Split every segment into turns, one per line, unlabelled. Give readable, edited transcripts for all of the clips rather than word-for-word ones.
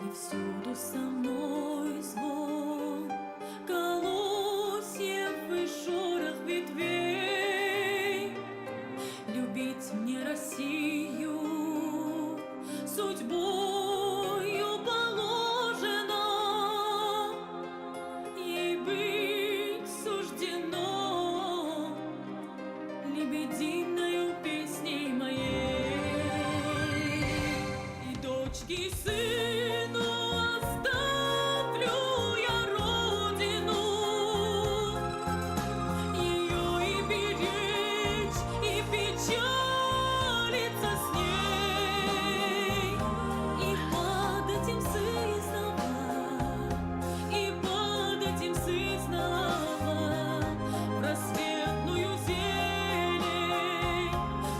И всюду со мной звон колосьев и шорох ветвей. Любить мне Россию судьбою положено, ей быть суждено лебединою песней моей. И дочки, и сыну оставлю я родину, ее и беречь, и печалиться с ней, и падать им сызнова, и падать им сызнова в рассветную зелень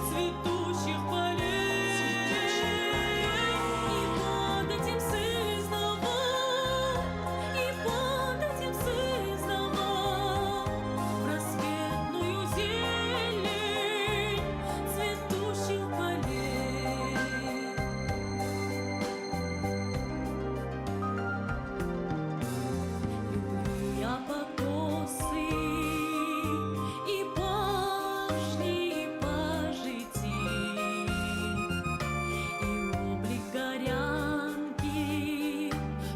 цветущих полей, и падать им сызнова, и падать им сызнова в рассветную зелень цветущих полей. Люблю я покосы и пашни, и пажити, и облик горянки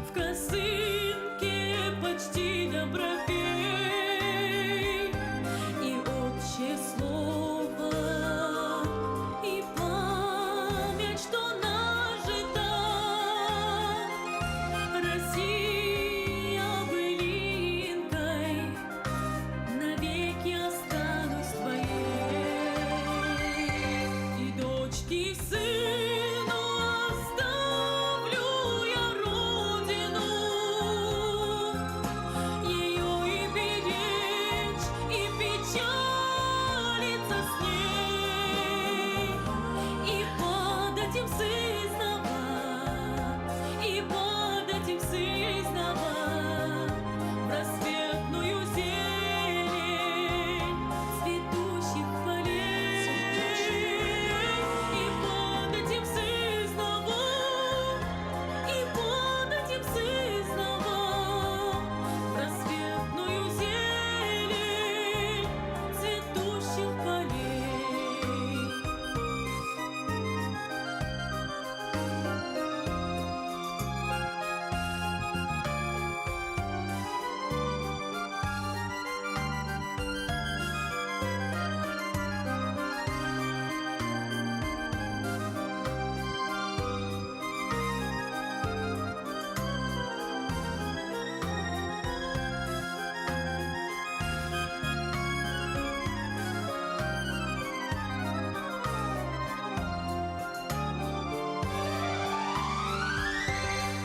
в косынке почти до бровей, и отче слово, и память, что нажита. Россия былинкой, навеки останусь твоей. И дочки, и сыну оставлю я родину, ее и беречь, и печалиться с ней, и падать им сызнова, и падать им сызнова в рассветную зелень цветущих полей, и падать им сызнова, и падать им сызнова в рассветную зелень цветущих полей.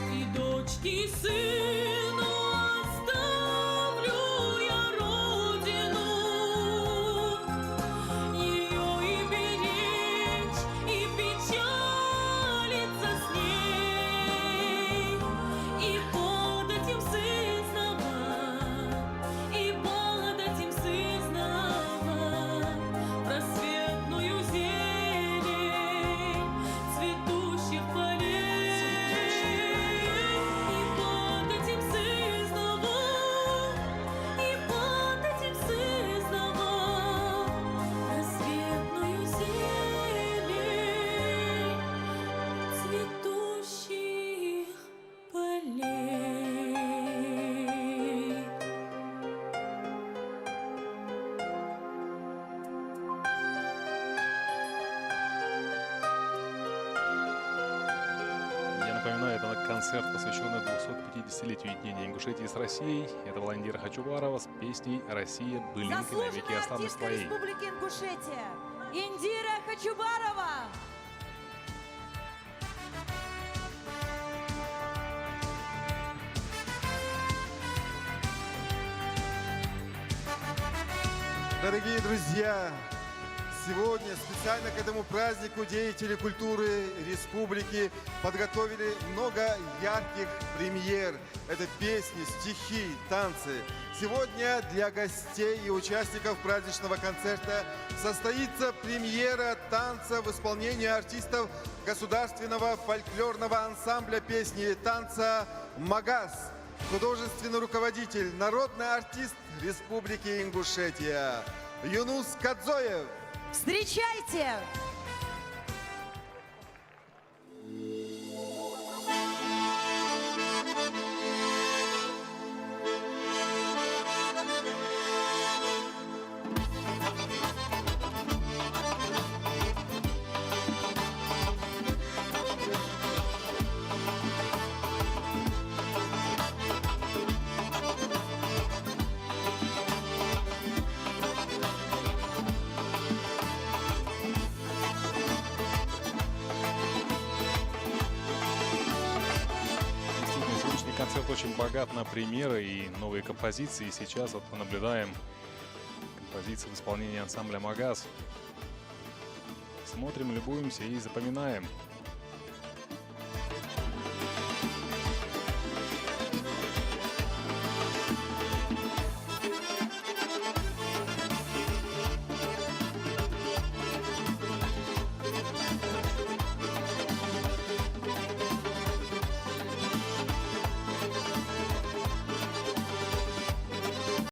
И дочки, и сыну оставлю я родину, ее и беречь, и печалиться с ней, и падать им сызнова, и падать им сызнова в рассветную зелень цветущих полей, и падать им сызнова, и падать им сызнова в рассветную зелень цветущих полей.
Я напоминаю, это концерт, посвященный 250-летию единения Ингушетии с Россией. Это была Индира Хачубарова с песней «Россия, былинкой, навеки
Заслуженная
останусь
артистка
твоей».
Республики Ингушетия Индира Хачубарова.
Дорогие друзья, Сегодня специально к этому празднику деятели культуры республики подготовили много ярких премьер. Это песни, стихи, танцы. Сегодня для гостей и участников праздничного концерта состоится премьера танца в исполнении артистов государственного фольклорного ансамбля песни и танца «Магаз». Художественный руководитель, народный артист Республики Ингушетия Юнус Кадзоев.
Встречайте!
Действительно, сегодняшний концерт очень богат на премьеры и новые композиции. Сейчас вот мы наблюдаем композиции в исполнении ансамбля «Магаз». Смотрим, любуемся и запоминаем.